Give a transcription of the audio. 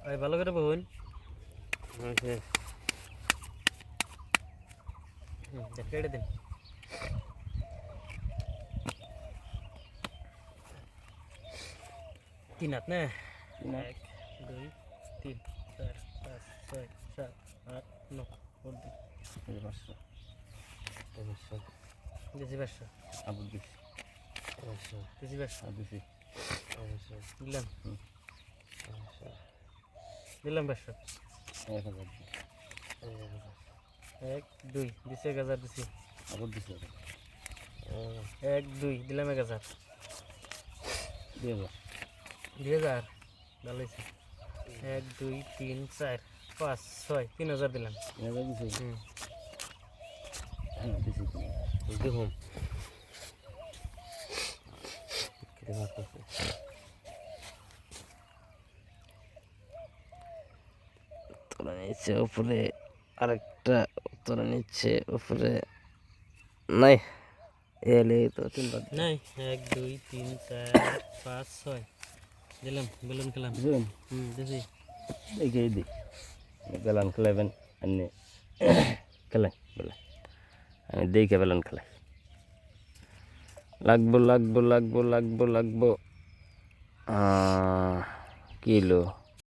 ওই ভালো করে বহুন ওকে কেটে দিন 3 হাত না 1 2 3 4 5 6 7 8 9 দিছি 500 আবু দিস দিছি 500 দিছি দিলাম দিলাম 500 1000 1 2 দিছি 1000 দিছি আবু দিস 1 2 দিলাম 1000 2000 2000 ভালো হয়েছে 1 2 3 4 5 6 3000 দিলাম 1000 দিছি হ্যাঁ দিছি দেখুন তোরা নিচ্ছে উপরে আরেকটা তোরা নিচ্ছে উপরে নাই এলে তো তিনবার নাই 1 2 3 4 5 6 দিলাম বেলুন খেলাম দিছি দেখে দিই বেলান খেলাবেন আপনি খেলেন বলে আমি দেখে বেলান খেলাই লাগবো কিলো